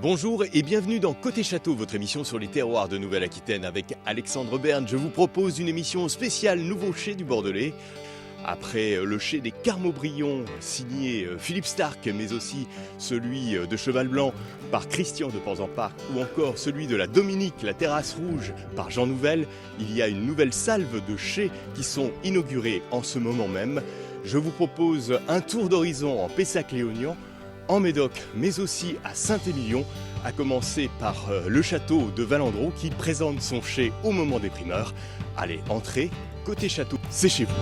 Bonjour et bienvenue dans Côté Château, votre émission sur les terroirs de Nouvelle-Aquitaine avec Alexandre Berne. Je vous propose une émission spéciale Nouveau Chai du Bordelais. Après le chai des Carmaubrions signé Philippe Starck, mais aussi celui de Cheval Blanc par Christian de Port-en-Parc ou encore celui de la Dominique, la Terrasse Rouge par Jean Nouvel, il y a une nouvelle salve de chais qui sont inaugurés en ce moment même. Je vous propose un tour d'horizon en Pessac-Léognan, en Médoc, mais aussi à Saint-Émilion, à commencer par le château de Valandreau qui présente son chai au moment des primeurs. Allez, entrez, Côté Château, c'est chez vous.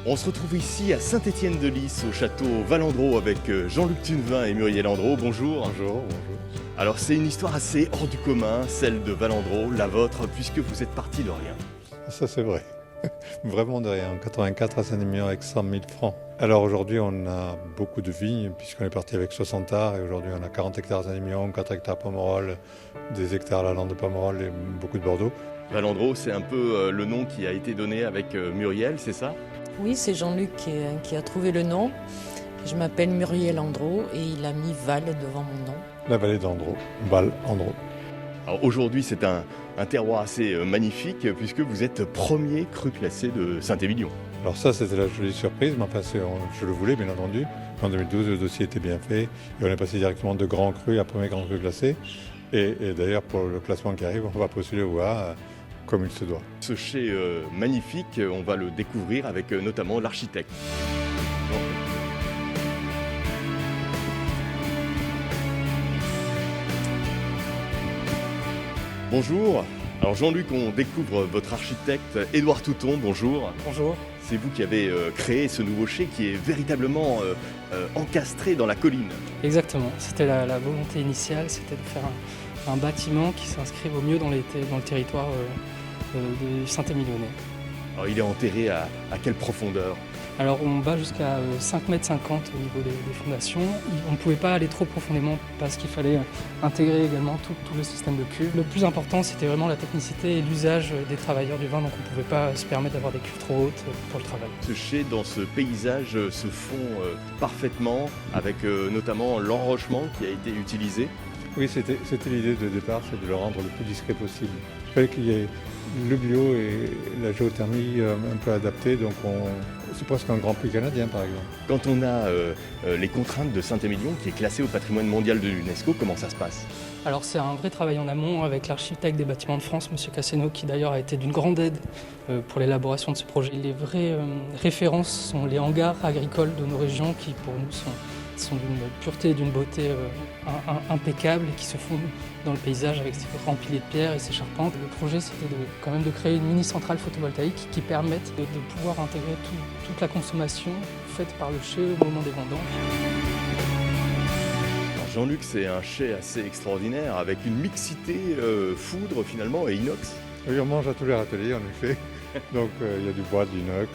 On se retrouve ici à Saint-Étienne-de-Lys, au château Valandreau, avec Jean-Luc Tunevin et Muriel Andreau. Bonjour. Bonjour. Alors c'est une histoire assez hors du commun, celle de Valandreau, la vôtre, puisque vous êtes parti de rien. Ça c'est vrai, vraiment de rien. En 84 à Saint-Émilion avec 100 000 francs. Alors aujourd'hui on a beaucoup de vignes, puisqu'on est parti avec 60 arts, et aujourd'hui on a 40 hectares à Saint-Émilion, 4 hectares à Pomerol, des hectares à la lande de Pomerol et beaucoup de Bordeaux. Valandreau, c'est un peu le nom qui a été donné avec Muriel, c'est ça ? Oui, c'est Jean-Luc qui a trouvé le nom. Je m'appelle Muriel Andreau et il a mis Val devant mon nom. La vallée d'Andreau, Val-Andreau. Alors aujourd'hui c'est un terroir assez magnifique puisque vous êtes premier cru classé de Saint-Émilion. Alors ça c'était la jolie surprise, mais enfin je le voulais bien entendu. En 2012 le dossier était bien fait et on est passé directement de grand cru à premier grand cru classé. Et d'ailleurs pour le classement qui arrive, on va postuler au A comme il se doit. Ce chai magnifique, on va le découvrir avec notamment l'architecte. Bonjour. Alors Jean-Luc, on découvre votre architecte Édouard Touton. Bonjour. Bonjour. C'est vous qui avez créé ce nouveau chai qui est véritablement encastré dans la colline. Exactement. C'était la volonté initiale, c'était de faire un bâtiment qui s'inscrive au mieux dans le territoire de Saint-Émilionnais. Alors il est enterré à quelle profondeur ? Alors on va jusqu'à 5,50 m au niveau des fondations. On ne pouvait pas aller trop profondément parce qu'il fallait intégrer également tout le système de cuves. Le plus important c'était vraiment la technicité et l'usage des travailleurs du vin, donc on ne pouvait pas se permettre d'avoir des cuves trop hautes pour le travail. Ce chai dans ce paysage se fond parfaitement avec notamment l'enrochement qui a été utilisé. Oui, c'était l'idée de départ, c'est de le rendre le plus discret possible. Il fallait qu'il y ait le bio et la géothermie un peu adaptés, donc c'est presque un Grand Prix canadien par exemple. Quand on a les contraintes de Saint-Émilion qui est classé au patrimoine mondial de l'UNESCO, comment ça se passe ? Alors c'est un vrai travail en amont avec l'architecte des bâtiments de France, M. Casséno, qui d'ailleurs a été d'une grande aide pour l'élaboration de ce projet. Les vraies références sont les hangars agricoles de nos régions qui pour nous sont d'une pureté et d'une beauté impeccable et qui se font dans le paysage avec ses grands piliers de pierre et ses charpentes. Le projet c'était quand même de créer une mini-centrale photovoltaïque qui permette de pouvoir intégrer toute la consommation faite par le chai au moment des vendanges. Jean-Luc, c'est un chai assez extraordinaire avec une mixité foudre finalement et inox. Oui, on mange à tous les râteliers en effet. Donc il y a du bois d'inox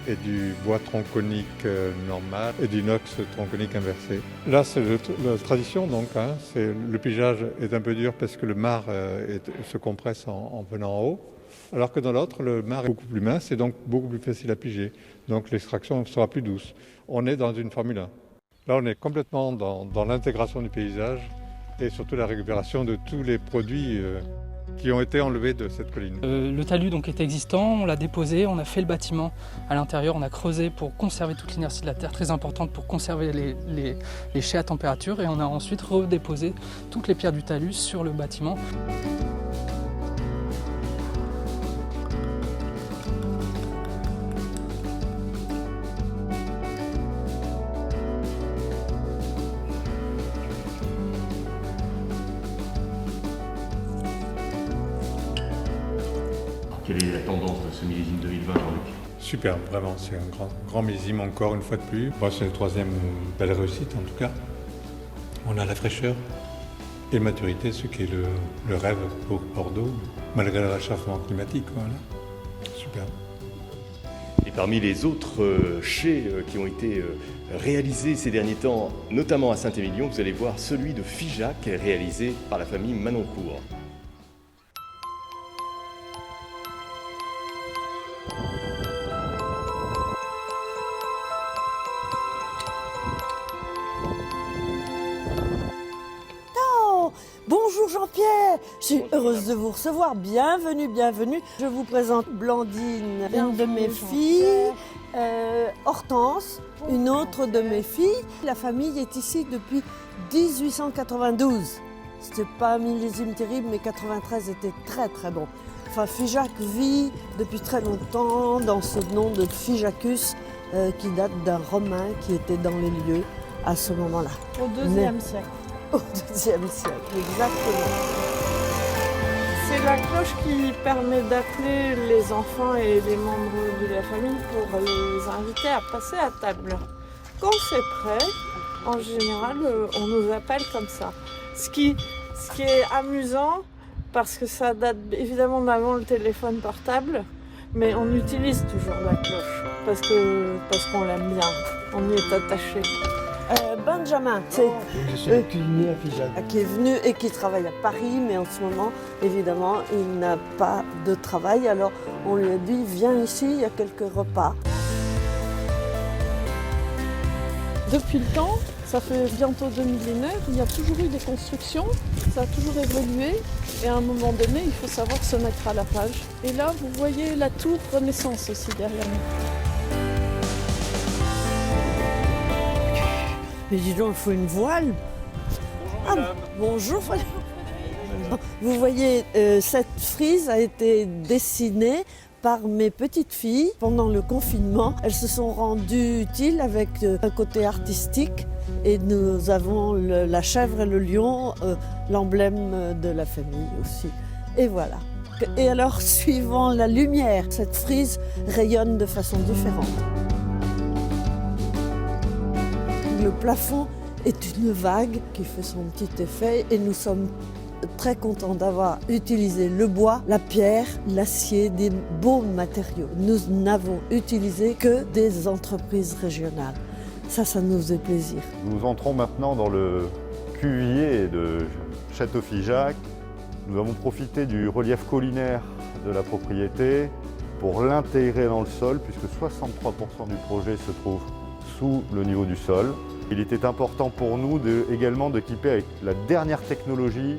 et du bois tronconique normal et d'inox tronconique inversé. Là, c'est la tradition, donc. Le pigeage est un peu dur parce que le marc se compresse en venant en haut, alors que dans l'autre, le marc est beaucoup plus mince et donc beaucoup plus facile à piger. Donc l'extraction sera plus douce. On est dans une Formule 1. Là, on est complètement dans l'intégration du paysage et surtout la récupération de tous les produits qui ont été enlevés de cette colline. Le talus donc était existant, on l'a déposé, on a fait le bâtiment à l'intérieur, on a creusé pour conserver toute l'inertie de la terre, très importante pour conserver les chais à température, et on a ensuite redéposé toutes les pierres du talus sur le bâtiment. Quelle est la tendance de ce millésime 2020, Jean-Luc ? Super, vraiment, c'est un grand millésime encore une fois de plus. C'est le troisième belle réussite en tout cas. On a la fraîcheur et la maturité, ce qui est le rêve pour Bordeaux, malgré le réchauffement climatique. Voilà. Super. Et parmi les autres chais qui ont été réalisés ces derniers temps, notamment à Saint-Émilion, vous allez voir celui de Figeac, réalisé par la famille Manoncourt. Heureuse de vous recevoir. Bienvenue, bienvenue. Je vous présente Blandine, une de mes filles, Hortense, une autre de mes filles. La famille est ici depuis 1892. C'était pas un millésime terrible, mais 93 était très très bon. Enfin, Figeac vit depuis très longtemps dans ce nom de Fijacus qui date d'un Romain qui était dans les lieux à ce moment-là. Au IIe siècle. Au IIe siècle, exactement. C'est la cloche qui permet d'appeler les enfants et les membres de la famille pour les inviter à passer à table. Quand c'est prêt, en général, on nous appelle comme ça. Ce qui est amusant, parce que ça date évidemment d'avant le téléphone portable, mais on utilise toujours la cloche, parce qu'on l'aime bien, on y est attaché. Benjamin, je suis le cuisinier à Figeac. qui est venu et qui travaille à Paris, mais en ce moment, évidemment, il n'a pas de travail. Alors, on lui a dit, viens ici, il y a quelques repas. Depuis le temps, ça fait bientôt 2 millénaires, il y a toujours eu des constructions, ça a toujours évolué, et à un moment donné, il faut savoir se mettre à la page. Et là, vous voyez la tour Renaissance aussi derrière nous. Mais dis donc, il faut une voile. Bonjour. Vous voyez, cette frise a été dessinée par mes petites filles pendant le confinement. Elles se sont rendues utiles avec un côté artistique et nous avons la chèvre et le lion, l'emblème de la famille aussi. Et voilà. Et alors, suivant la lumière, cette frise rayonne de façon différente. Le plafond est une vague qui fait son petit effet et nous sommes très contents d'avoir utilisé le bois, la pierre, l'acier, des beaux matériaux. Nous n'avons utilisé que des entreprises régionales. Ça nous faisait plaisir. Nous entrons maintenant dans le cuvier de Château-Figeac. Nous avons profité du relief collinaire de la propriété pour l'intégrer dans le sol, puisque 63% du projet se trouve sous le niveau du sol. Il était important pour nous également d'équiper avec la dernière technologie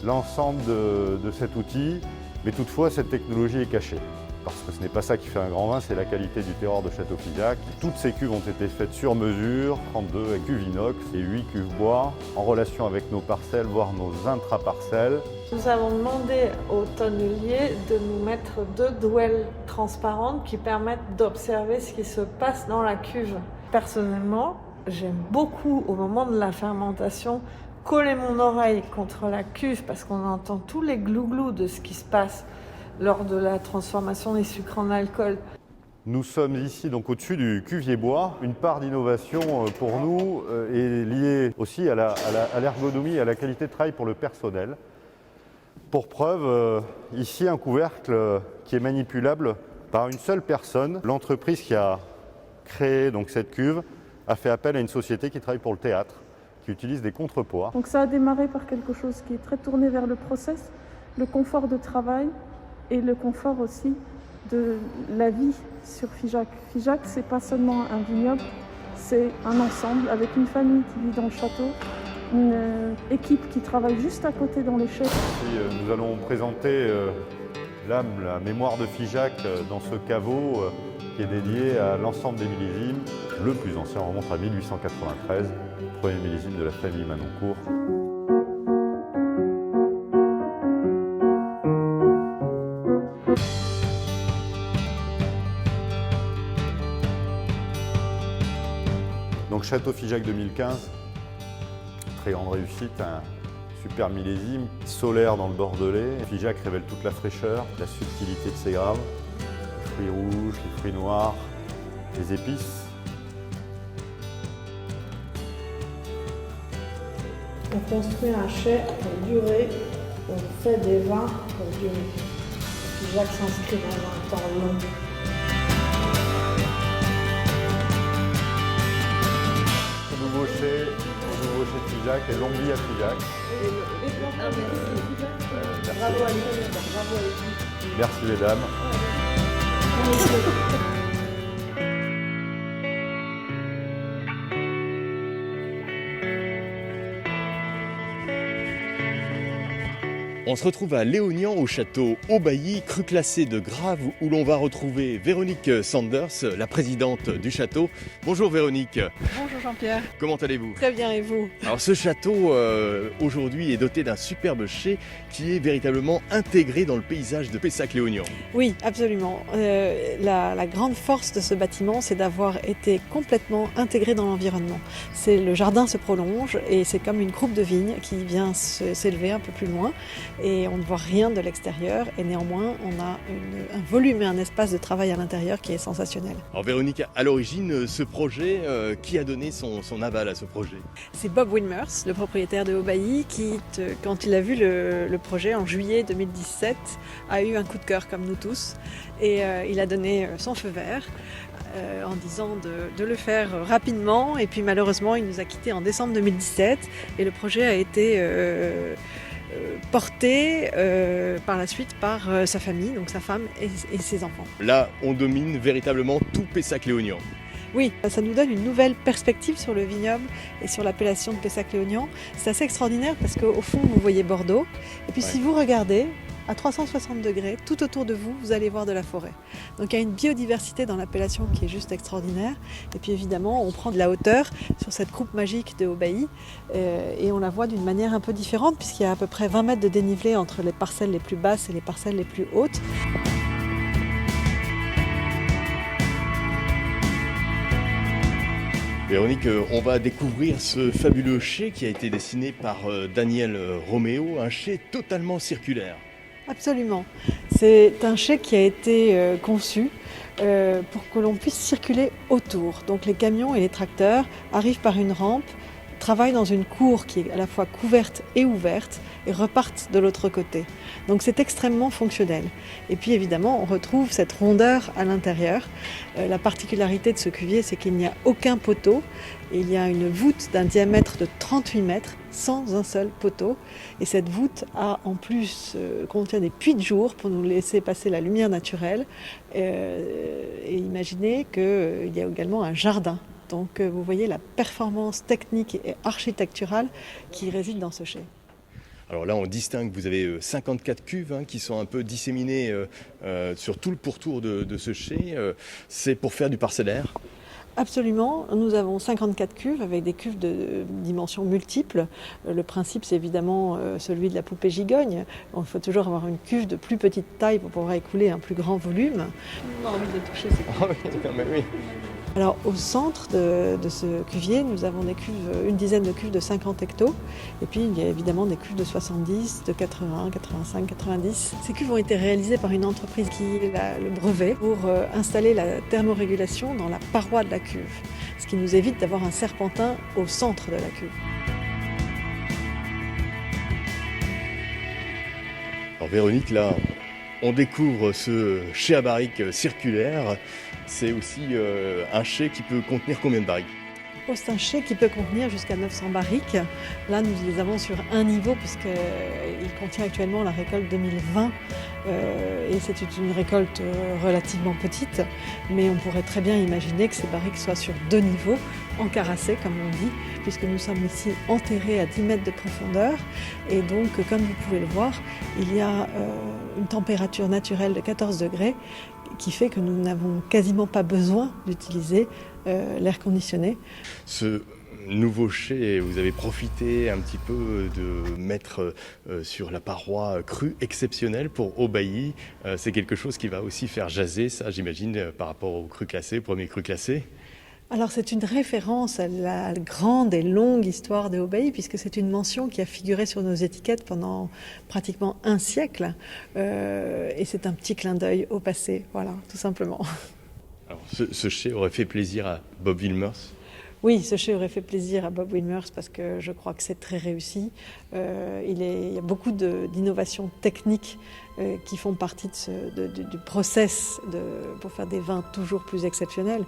l'ensemble de cet outil, mais toutefois cette technologie est cachée. Parce que ce n'est pas ça qui fait un grand vin, c'est la qualité du terroir de Château-Figeac. Toutes ces cuves ont été faites sur mesure, 32 cuves inox et 8 cuves bois, en relation avec nos parcelles, voire nos intraparcelles. Nous avons demandé au tonnelier de nous mettre 2 douelles transparentes qui permettent d'observer ce qui se passe dans la cuve. Personnellement, j'aime beaucoup, au moment de la fermentation, coller mon oreille contre la cuve parce qu'on entend tous les glouglous de ce qui se passe lors de la transformation des sucres en alcool. Nous sommes ici donc au-dessus du cuvier bois. Une part d'innovation pour nous est liée aussi à l'ergonomie et à la qualité de travail pour le personnel. Pour preuve, ici un couvercle qui est manipulable par une seule personne. L'entreprise qui a créé donc cette cuve a fait appel à une société qui travaille pour le théâtre, qui utilise des contrepoids. Donc ça a démarré par quelque chose qui est très tourné vers le process, le confort de travail et le confort aussi de la vie sur Figeac. Figeac, c'est pas seulement un vignoble, c'est un ensemble avec une famille qui vit dans le château, une équipe qui travaille juste à côté dans les chais. Nous allons présenter la mémoire de Figeac dans ce caveau qui est dédié à l'ensemble des millésimes. Le plus ancien remonte à 1893, premier millésime de la famille Manoncourt. Donc Château-Figeac 2015, très grande réussite, un super millésime, solaire dans le Bordelais. Figeac révèle toute la fraîcheur, la subtilité de ses graves, les fruits rouges, les fruits noirs, les épices. On construit un chai pour durer, on fait des vins pour durer. Figeac s'inscrit dans un temps long. Au nouveau chai de Figeac et longue vie à Figeac. Merci. Bravo à lui, bravo à lui. Merci mesdames. On se retrouve à Léognan au château Aubailly, cru classé de Grave, où l'on va retrouver Véronique Sanders, la présidente du château. Bonjour Véronique. Bonjour Jean-Pierre. Comment allez-vous? Très bien, et vous? Alors ce château aujourd'hui est doté d'un superbe chai qui est véritablement intégré dans le paysage de Pessac-Léognan. Oui, absolument. La grande force de ce bâtiment, c'est d'avoir été complètement intégré dans l'environnement. Le jardin se prolonge et c'est comme une croupe de vigne qui vient s'élever un peu plus loin. Et on ne voit rien de l'extérieur et néanmoins on a un volume et un espace de travail à l'intérieur qui est sensationnel. Alors Véronique, à l'origine, ce projet, qui a donné son aval à ce projet? C'est Bob Wilmers, le propriétaire de Aubailly, qui, quand il a vu le projet en juillet 2017, a eu un coup de cœur comme nous tous et il a donné son feu vert. En disant de le faire rapidement, et puis malheureusement il nous a quittés en décembre 2017 et le projet a été porté par la suite par sa famille, donc sa femme et ses enfants. Là, on domine véritablement tout Pessac-Léognan. Oui, ça nous donne une nouvelle perspective sur le vignoble et sur l'appellation de Pessac-Léognan. C'est assez extraordinaire parce qu'au fond, vous voyez Bordeaux. Et puis si vous regardez à 360 degrés, tout autour de vous, vous allez voir de la forêt. Donc il y a une biodiversité dans l'appellation qui est juste extraordinaire. Et puis évidemment, on prend de la hauteur sur cette croupe magique de Aubailly et on la voit d'une manière un peu différente puisqu'il y a à peu près 20 mètres de dénivelé entre les parcelles les plus basses et les parcelles les plus hautes. Véronique, on va découvrir ce fabuleux chai qui a été dessiné par Daniel Roméo, un chai totalement circulaire. Absolument. C'est un chai qui a été conçu pour que l'on puisse circuler autour. Donc les camions et les tracteurs arrivent par une rampe, travaillent dans une cour qui est à la fois couverte et ouverte et repartent de l'autre côté. Donc c'est extrêmement fonctionnel. Et puis évidemment, on retrouve cette rondeur à l'intérieur. La particularité de ce cuvier, c'est qu'il n'y a aucun poteau. Il y a une voûte d'un diamètre de 38 mètres sans un seul poteau. Et cette voûte en plus contient des puits de jour pour nous laisser passer la lumière naturelle. Et imaginez qu'il y a également un jardin. Donc vous voyez la performance technique et architecturale qui réside dans ce chai. Alors là, on distingue, vous avez 54 cuves qui sont un peu disséminées sur tout le pourtour de ce chai. C'est pour faire du parcellaire? Absolument, nous avons 54 cuves avec des cuves de dimensions multiples. Le principe, c'est évidemment celui de la poupée gigogne. Il faut toujours avoir une cuve de plus petite taille pour pouvoir écouler un plus grand volume. On a envie de toucher ces cuves. Ah oui, oui. Alors au centre de ce cuvier, nous avons une dizaine de cuves de 50 hectos. Et puis il y a évidemment des cuves de 70, de 80, 85, 90. Ces cuves ont été réalisées par une entreprise qui a le brevet pour installer la thermorégulation dans la paroi de la cuve. Ce qui nous évite d'avoir un serpentin au centre de la cuve. Alors Véronique, là, on découvre ce chai à barrique circulaire. C'est aussi un chai qui peut contenir combien de barriques? C'est un chai qui peut contenir jusqu'à 900 barriques. Là, nous les avons sur un niveau puisqu'il contient actuellement la récolte 2020 et c'est une récolte relativement petite. Mais on pourrait très bien imaginer que ces barriques soient sur 2 niveaux, encarassées comme on dit, puisque nous sommes ici enterrés à 10 mètres de profondeur. Et donc, comme vous pouvez le voir, il y a une température naturelle de 14 degrés qui fait que nous n'avons quasiment pas besoin d'utiliser l'air conditionné. Ce nouveau chai, vous avez profité un petit peu de mettre sur la paroi crue exceptionnelle pour Aubailly. C'est quelque chose qui va aussi faire jaser, ça j'imagine, par rapport au cru classé, premier cru classé. Alors c'est une référence à la grande et longue histoire de Aubailly puisque c'est une mention qui a figuré sur nos étiquettes pendant pratiquement un siècle et c'est un petit clin d'œil au passé, voilà, tout simplement. Alors, ce chai aurait fait plaisir à Bob Wilmers? Oui, ce chai aurait fait plaisir à Bob Wilmers parce que je crois que c'est très réussi. Il y a beaucoup d'innovations techniques qui font partie du process pour faire des vins toujours plus exceptionnels.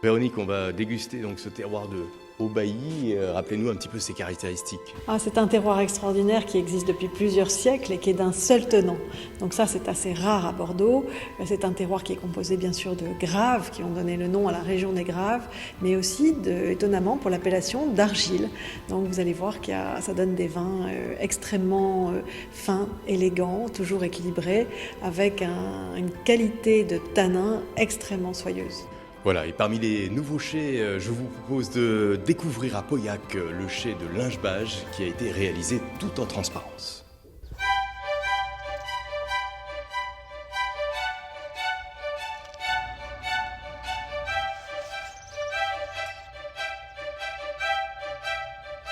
Véronique, on va déguster donc ce terroir de au bailli. Rappelez-nous un petit peu ses caractéristiques. C'est un terroir extraordinaire qui existe depuis plusieurs siècles et qui est d'un seul tenant. Donc ça, c'est assez rare à Bordeaux. C'est un terroir qui est composé bien sûr de graves qui ont donné le nom à la région des Graves, mais aussi, étonnamment, pour l'appellation d'argile. Donc vous allez voir que ça donne des vins extrêmement fins, élégants, toujours équilibrés, avec une qualité de tanin extrêmement soyeuse. Voilà, et parmi les nouveaux chais, je vous propose de découvrir à Pauillac le chai de Lingebage qui a été réalisé tout en transparence.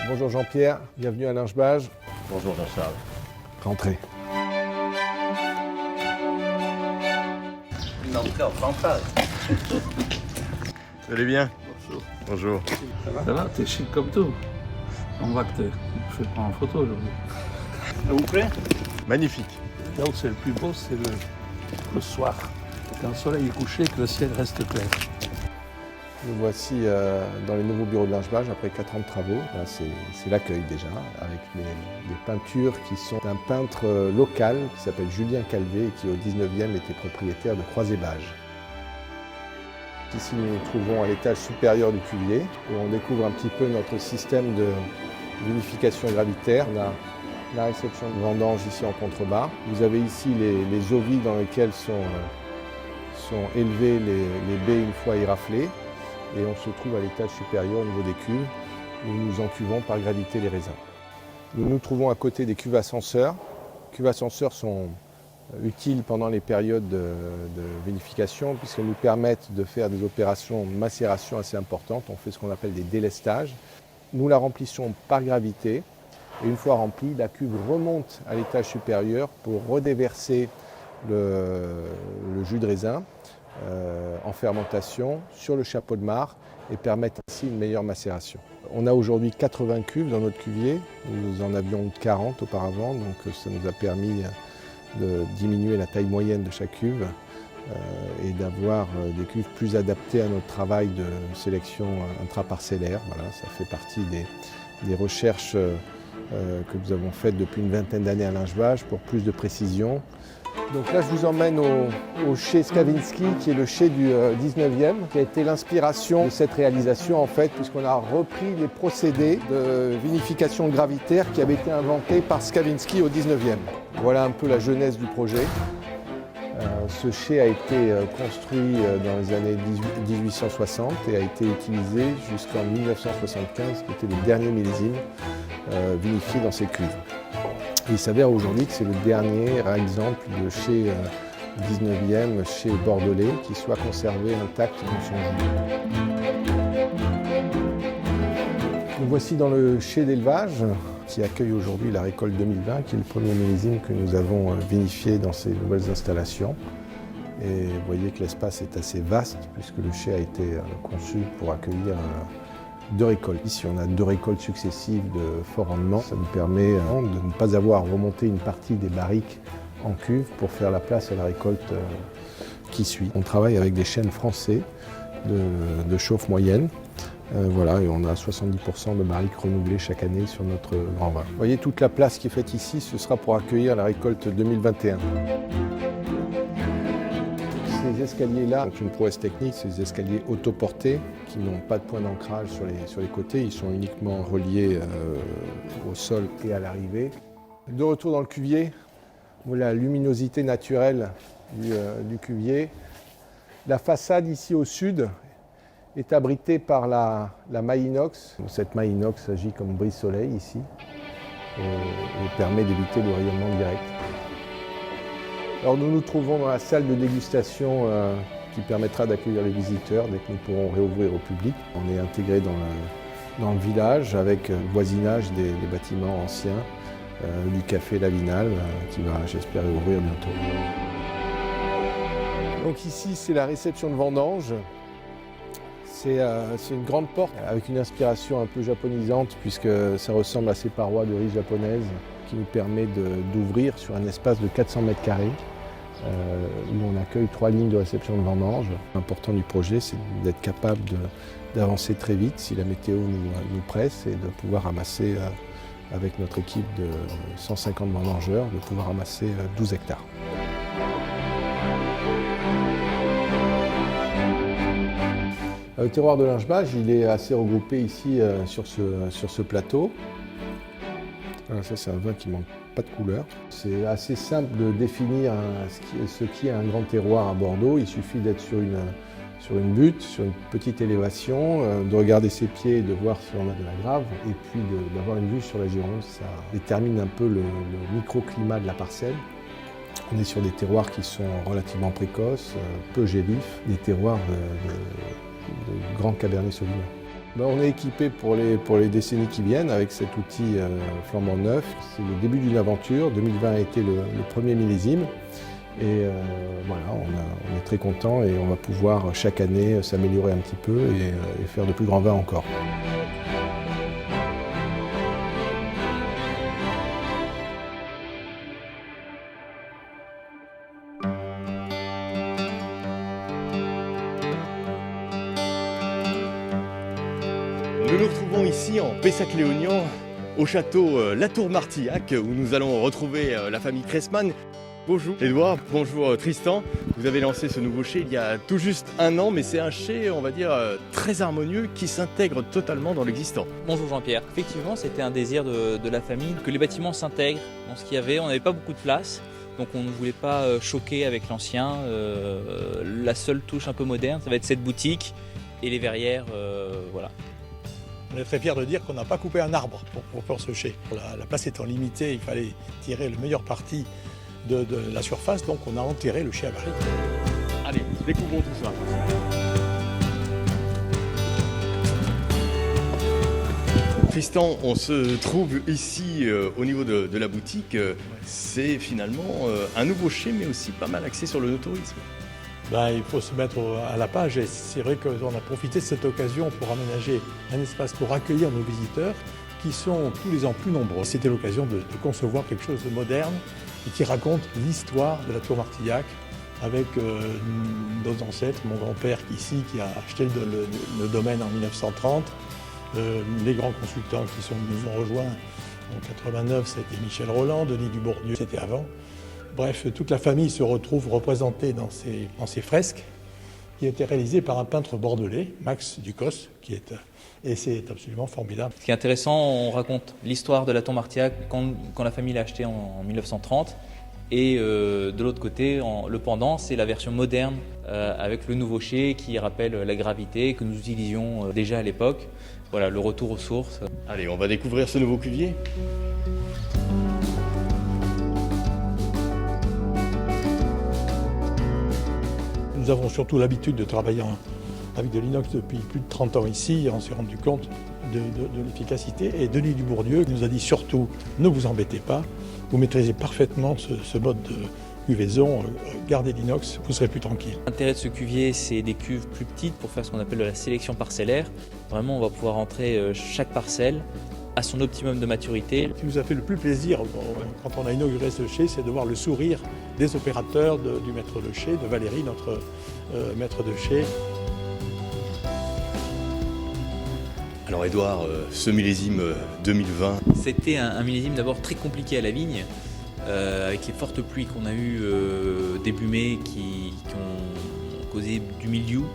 Bonjour Jean-Pierre, bienvenue à Lingebage. Bonjour Jean-Charles. Rentrez. Une entrée en fanfare. Vous allez bien? Bonjour. Bonjour. Ça va, t'es chic comme tout. On voit que je vais prendre en photo aujourd'hui. Ça vous plaît? Magnifique. Là où c'est le plus beau, c'est le soir. Quand le soleil est couché, que le ciel reste clair. Nous voici dans les nouveaux bureaux de Lingebage après 4 ans de travaux. Là, c'est l'accueil déjà, avec des peintures qui sont d'un peintre local qui s'appelle Julien Calvé et qui au 19e était propriétaire de Croisébage. Ici, nous nous trouvons à l'étage supérieur du cuvier où on découvre un petit peu notre système de vinification gravitaire. On a la réception de vendange ici en contrebas. Vous avez ici les ovies dans lesquelles sont élevées les baies une fois éraflées. Et on se trouve à l'étage supérieur au niveau des cuves où nous encuvons par gravité les raisins. Nous nous trouvons à côté des cuves ascenseurs. Les cuves ascenseurs sont utiles pendant les périodes de vinification puisqu'elles nous permettent de faire des opérations de macération assez importantes. On fait ce qu'on appelle des délestages. Nous la remplissons par gravité et une fois remplie, la cuve remonte à l'étage supérieur pour redéverser le jus de raisin en fermentation sur le chapeau de mare et permettre ainsi une meilleure macération. On a aujourd'hui 80 cuves dans notre cuvier, nous en avions 40 auparavant, donc ça nous a permis de diminuer la taille moyenne de chaque cuve et d'avoir des cuves plus adaptées à notre travail de sélection intraparcellaire. Voilà, ça fait partie des recherches que nous avons faites depuis une vingtaine d'années à Lingebage pour plus de précision. Donc là, je vous emmène au chai Skawinski, qui est le chai du 19e, qui a été l'inspiration de cette réalisation, en fait, puisqu'on a repris les procédés de vinification gravitaire qui avaient été inventés par Skawinski au 19e. Voilà un peu la genèse du projet. Ce chai a été construit dans les années 1860 et a été utilisé jusqu'en 1975, qui était le dernier millésime vinifié dans ces cuves. Il s'avère aujourd'hui que c'est le dernier exemple de chai 19e, chai bordelais, qui soit conservé intact dans son jus. Nous voici dans le chai d'élevage qui accueille aujourd'hui la récolte 2020, qui est le premier millésime que nous avons vinifié dans ces nouvelles installations. Et vous voyez que l'espace est assez vaste puisque le chai a été conçu pour accueillir 2 récoltes. Ici, on a 2 récoltes successives de fort rendement. Ça nous permet de ne pas avoir remonté une partie des barriques en cuve pour faire la place à la récolte qui suit. On travaille avec des chênes français de chauffe moyenne. Voilà, et on a 70% de barriques renouvelées chaque année sur notre grand vin. Vous voyez, toute la place qui est faite ici, ce sera pour accueillir la récolte 2021. Ces escaliers-là sont une prouesse technique, c'est des escaliers autoportés qui n'ont pas de point d'ancrage sur les côtés, ils sont uniquement reliés au sol et à l'arrivée. De retour dans le cuvier, voilà la luminosité naturelle du cuvier. La façade ici au sud est abritée par la maille inox. Cette maille inox agit comme brise-soleil ici et permet d'éviter le rayonnement direct. Alors nous nous trouvons dans la salle de dégustation qui permettra d'accueillir les visiteurs dès que nous pourrons réouvrir au public. On est intégré dans le village avec le voisinage des bâtiments anciens, du café Lavinal qui va, j'espère, ouvrir bientôt. Donc ici, c'est la réception de vendange. C'est une grande porte avec une inspiration un peu japonisante puisque ça ressemble à ces parois de riz japonaises qui nous permet d'ouvrir sur un espace de 400 mètres carrés où on accueille 3 lignes de réception de vendange. L'important du projet, c'est d'être capable d'avancer très vite si la météo nous presse et de pouvoir ramasser, avec notre équipe de 150 vendangeurs, de pouvoir ramasser 12 hectares. Le terroir de Lingebage, il est assez regroupé ici sur ce plateau. Alors ça, c'est un vin qui ne manque pas de couleur. C'est assez simple de définir ce qui est un grand terroir à Bordeaux. Il suffit d'être sur une butte, sur une petite élévation, de regarder ses pieds et de voir si on a de la grave, et puis d'avoir une vue sur la Gironde. Ça détermine un peu le microclimat de la parcelle. On est sur des terroirs qui sont relativement précoces, peu gélisses, des terroirs de grands Cabernet Sauvignon. On est équipé pour les décennies qui viennent avec cet outil flambant neuf. C'est le début d'une aventure. 2020 a été le premier millésime. Et voilà, on est très content et on va pouvoir chaque année s'améliorer un petit peu et faire de plus grands vins encore. Nous nous retrouvons ici en Pessac-Léognan, au château La Tour-Martillac, où nous allons retrouver la famille Cressman. Bonjour Édouard, bonjour Tristan. Vous avez lancé ce nouveau chai il y a tout juste 1 an, mais c'est un chai, on va dire, très harmonieux qui s'intègre totalement dans l'existant. Bonjour Jean-Pierre. Effectivement, c'était un désir de la famille que les bâtiments s'intègrent dans ce qu'il y avait. On n'avait pas beaucoup de place, donc on ne voulait pas choquer avec l'ancien. La seule touche un peu moderne, ça va être cette boutique et les verrières, voilà. On est très fiers de dire qu'on n'a pas coupé un arbre pour faire ce chai. La place étant limitée, il fallait tirer le meilleur parti de la surface, donc on a enterré le chai à barrique. Allez, découvrons tout ça. Tristan, on se trouve ici au niveau de la boutique. C'est finalement un nouveau chai, mais aussi pas mal axé sur le no-tourisme. Il faut se mettre à la page et c'est vrai qu'on a profité de cette occasion pour aménager un espace pour accueillir nos visiteurs qui sont tous les ans plus nombreux. C'était l'occasion de concevoir quelque chose de moderne et qui raconte l'histoire de la Tour-Martillac avec nos ancêtres, mon grand-père ici qui a acheté le domaine en 1930, les grands consultants qui nous ont rejoints en 89, c'était Michel Roland, Denis Dubourdieu, c'était avant. Bref, toute la famille se retrouve représentée dans ces fresques qui ont été réalisées par un peintre bordelais, Max Ducos, et c'est absolument formidable. Ce qui est intéressant, on raconte l'histoire de la Tour-Martillac quand la famille l'a acheté en 1930. Et de l'autre côté, le pendant, c'est la version moderne avec le nouveau chai qui rappelle la gravité que nous utilisions déjà à l'époque. Voilà, le retour aux sources. Allez, on va découvrir ce nouveau cuvier. Nous avons surtout l'habitude de travailler avec de l'inox depuis plus de 30 ans ici. On s'est rendu compte de l'efficacité. Et Denis Dubourdieu nous a dit surtout, ne vous embêtez pas, vous maîtrisez parfaitement ce mode de cuvaison, gardez l'inox, vous serez plus tranquille. L'intérêt de ce cuvier, c'est des cuves plus petites pour faire ce qu'on appelle de la sélection parcellaire. Vraiment, on va pouvoir entrer chaque parcelle à son optimum de maturité. Ce qui nous a fait le plus plaisir quand on a inauguré ce chai, c'est de voir le sourire des opérateurs, du maître de chai, de Valérie, notre maître de chai. Alors Édouard, ce millésime 2020... C'était un millésime d'abord très compliqué à la vigne, avec les fortes pluies qu'on a eues début mai qui ont causé du mildiou,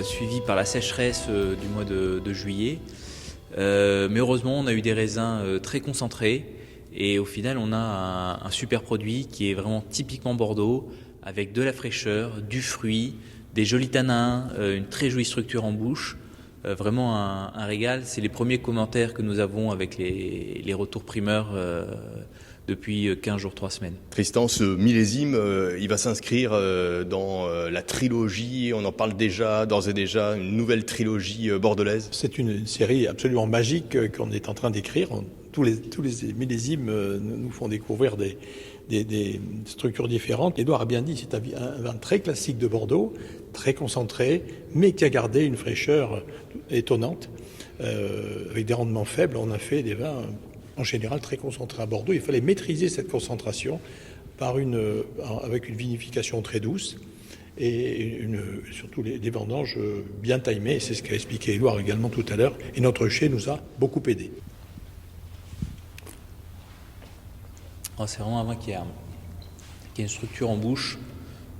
suivi par la sécheresse du mois de juillet. Mais heureusement, on a eu des raisins très concentrés et au final, on a un super produit qui est vraiment typiquement Bordeaux, avec de la fraîcheur, du fruit, des jolis tanins, une très jolie structure en bouche. Vraiment un régal. C'est les premiers commentaires que nous avons avec les retours primeurs depuis 15 jours, 3 semaines. Tristan, ce millésime, il va s'inscrire dans la trilogie, on en parle déjà, d'ores et déjà, une nouvelle trilogie bordelaise. C'est une série absolument magique qu'on est en train d'écrire. Tous les millésimes nous font découvrir des structures différentes. Édouard a bien dit, c'est un vin très classique de Bordeaux, très concentré, mais qui a gardé une fraîcheur étonnante. Avec des rendements faibles, on a fait des vins en général très concentrés à Bordeaux. Il fallait maîtriser cette concentration avec une vinification très douce et surtout des vendanges bien timées. C'est ce qu'a expliqué Édouard également tout à l'heure. Et notre chai nous a beaucoup aidé. C'est vraiment un vin qui a une structure en bouche.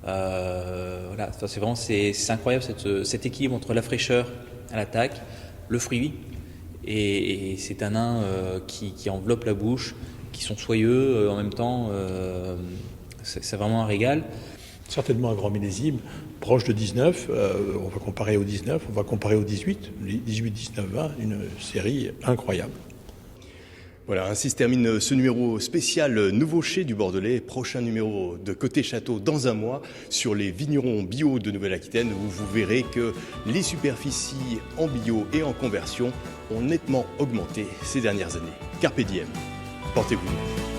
Voilà, c'est incroyable cet équilibre entre la fraîcheur à l'attaque, le fruit et ces tanins qui enveloppent la bouche, qui sont soyeux en même temps. C'est vraiment un régal. Certainement un grand millésime, proche de 19. On va comparer au 19, on va comparer au 18. 18, 19, 20, une série incroyable. Voilà, ainsi se termine ce numéro spécial Nouveau Chai du Bordelais. Prochain numéro de Côté Château dans un mois sur les vignerons bio de Nouvelle-Aquitaine, où vous verrez que les superficies en bio et en conversion ont nettement augmenté ces dernières années. Carpe diem, portez-vous bien.